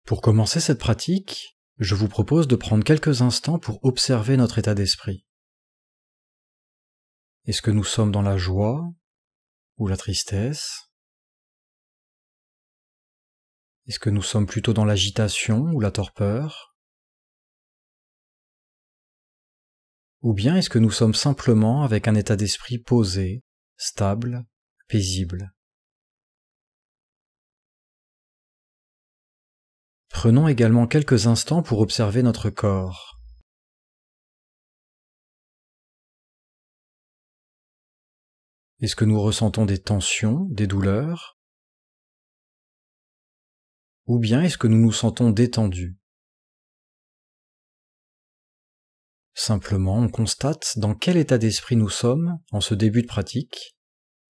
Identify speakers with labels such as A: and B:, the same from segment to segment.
A: Pour commencer cette pratique, je vous propose de prendre quelques instants pour observer notre état d'esprit. Est-ce que nous sommes dans la joie ou la tristesse? Est-ce que nous sommes plutôt dans l'agitation ou la torpeur? Ou bien est-ce que nous sommes simplement avec un état d'esprit posé, stable, paisible? Prenons également quelques instants pour observer notre corps. Est-ce que nous ressentons des tensions, des douleurs? Ou bien est-ce que nous nous sentons détendus? Simplement, on constate dans quel état d'esprit nous sommes en ce début de pratique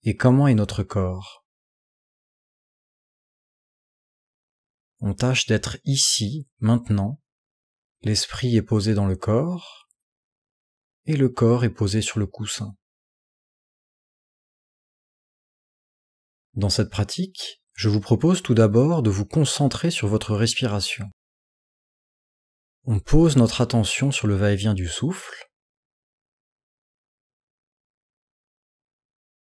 A: et comment est notre corps. On tâche d'être ici, maintenant. L'esprit est posé dans le corps et le corps est posé sur le coussin. Dans cette pratique, je vous propose tout d'abord de vous concentrer sur votre respiration. On pose notre attention sur le va-et-vient du souffle,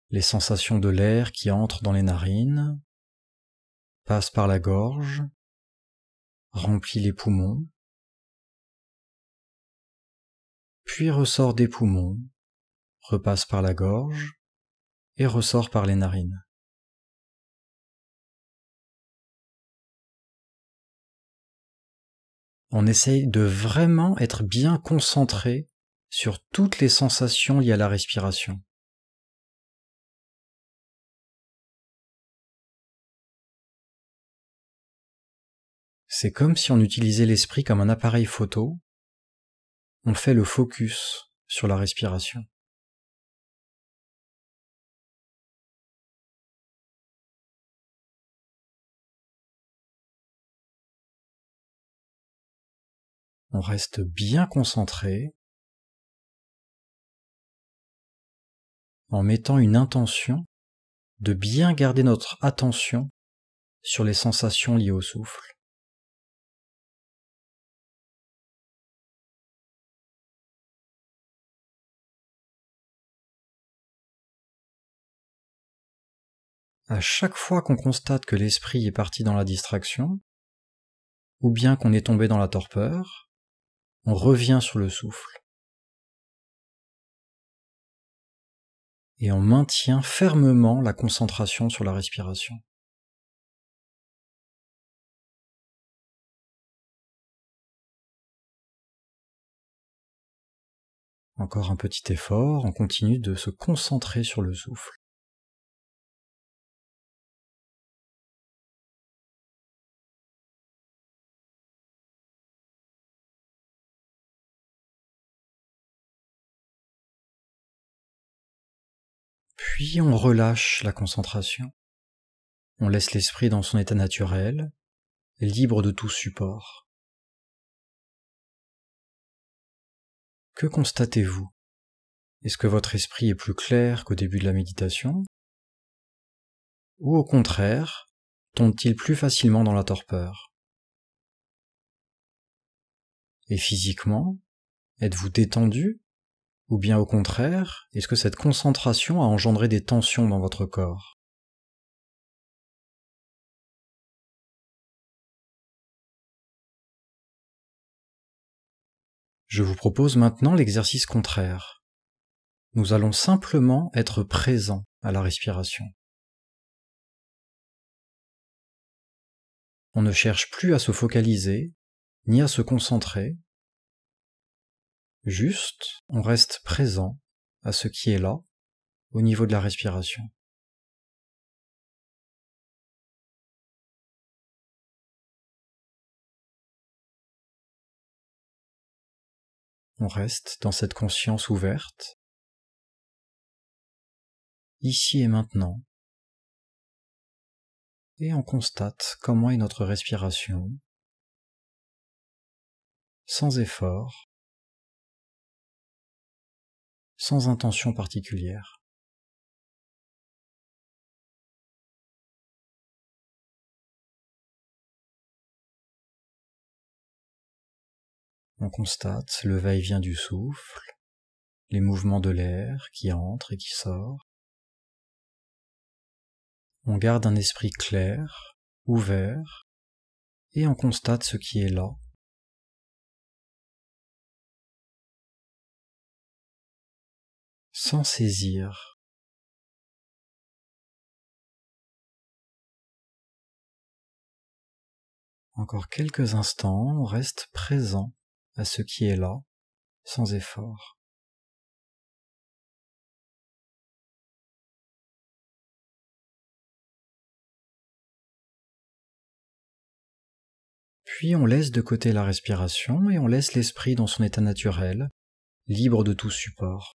A: les sensations de l'air qui entre dans les narines, passe par la gorge, remplit les poumons, puis ressort des poumons, repasse par la gorge et ressort par les narines. On essaye de vraiment être bien concentré sur toutes les sensations liées à la respiration. C'est comme si on utilisait l'esprit comme un appareil photo. On fait le focus sur la respiration. On reste bien concentré en mettant une intention de bien garder notre attention sur les sensations liées au souffle. À chaque fois qu'on constate que l'esprit est parti dans la distraction, ou bien qu'on est tombé dans la torpeur, on revient sur le souffle. Et on maintient fermement la concentration sur la respiration. Encore un petit effort, on continue de se concentrer sur le souffle. Puis on relâche la concentration. On laisse l'esprit dans son état naturel, libre de tout support. Que constatez-vous? Est-ce que votre esprit est plus clair qu'au début de la méditation? Ou au contraire, tombe-t-il plus facilement dans la torpeur? Et physiquement, êtes-vous détendu? Ou bien au contraire, est-ce que cette concentration a engendré des tensions dans votre corps? Je vous propose maintenant l'exercice contraire. Nous allons simplement être présents à la respiration. On ne cherche plus à se focaliser, ni à se concentrer. Juste, on reste présent à ce qui est là, au niveau de la respiration. On reste dans cette conscience ouverte, ici et maintenant, et on constate comment est notre respiration, sans effort, sans intention particulière. On constate le va-et-vient du souffle, les mouvements de l'air qui entre et qui sort. On garde un esprit clair, ouvert, et on constate ce qui est là. Sans saisir. Encore quelques instants, on reste présent à ce qui est là, sans effort. Puis on laisse de côté la respiration et on laisse l'esprit dans son état naturel, libre de tout support.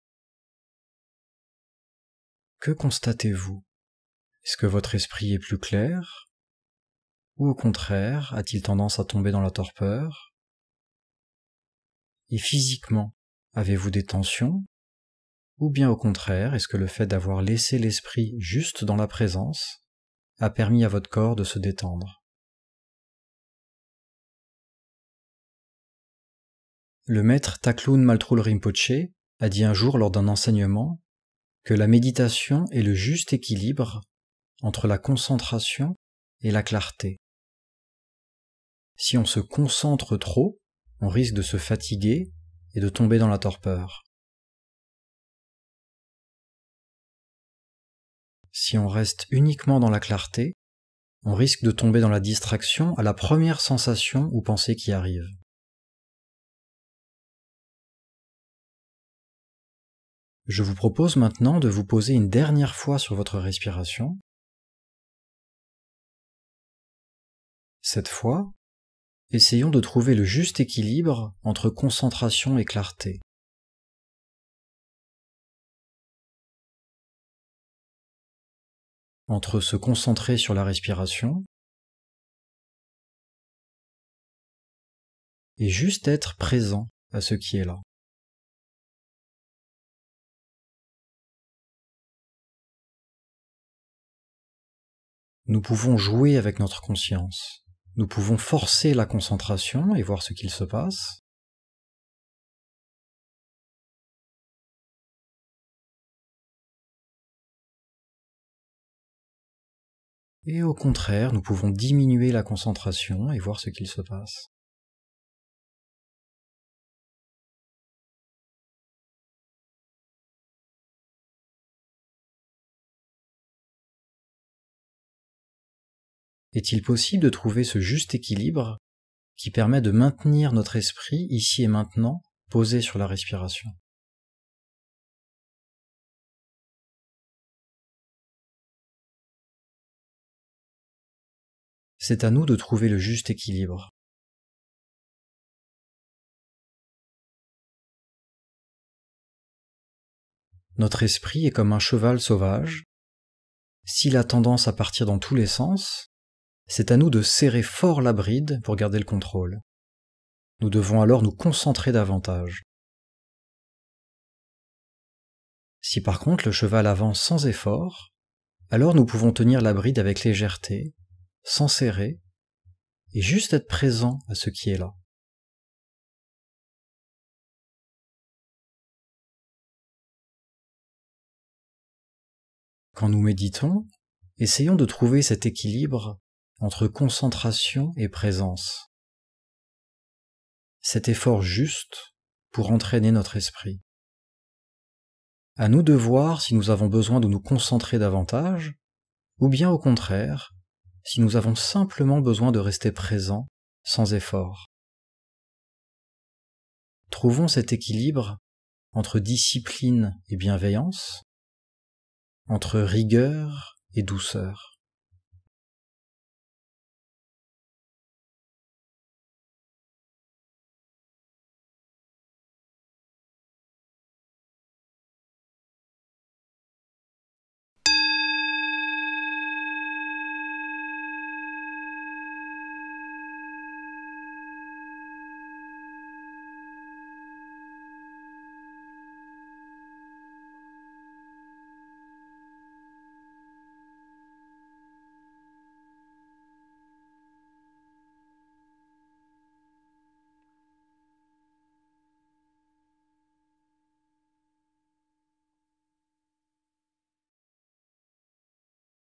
A: Que constatez-vous? Est-ce que votre esprit est plus clair? Ou au contraire, a-t-il tendance à tomber dans la torpeur? Et physiquement, avez-vous des tensions? Ou bien au contraire, est-ce que le fait d'avoir laissé l'esprit juste dans la présence a permis à votre corps de se détendre? Le maître Taklun Maltrul Rinpoche a dit un jour lors d'un enseignement que la méditation est le juste équilibre entre la concentration et la clarté. Si on se concentre trop, on risque de se fatiguer et de tomber dans la torpeur. Si on reste uniquement dans la clarté, on risque de tomber dans la distraction à la première sensation ou pensée qui arrive. Je vous propose maintenant de vous poser une dernière fois sur votre respiration. Cette fois, essayons de trouver le juste équilibre entre concentration et clarté. Entre se concentrer sur la respiration et juste être présent à ce qui est là. Nous pouvons jouer avec notre conscience. Nous pouvons forcer la concentration et voir ce qu'il se passe. Et au contraire, nous pouvons diminuer la concentration et voir ce qu'il se passe. Est-il possible de trouver ce juste équilibre qui permet de maintenir notre esprit ici et maintenant posé sur la respiration? C'est à nous de trouver le juste équilibre. Notre esprit est comme un cheval sauvage. S'il a tendance à partir dans tous les sens, c'est à nous de serrer fort la bride pour garder le contrôle. Nous devons alors nous concentrer davantage. Si par contre le cheval avance sans effort, alors nous pouvons tenir la bride avec légèreté, sans serrer, et juste être présent à ce qui est là. Quand nous méditons, essayons de trouver cet équilibre entre concentration et présence. Cet effort juste pour entraîner notre esprit. À nous de voir si nous avons besoin de nous concentrer davantage, ou bien au contraire, si nous avons simplement besoin de rester présents sans effort. Trouvons cet équilibre entre discipline et bienveillance, entre rigueur et douceur.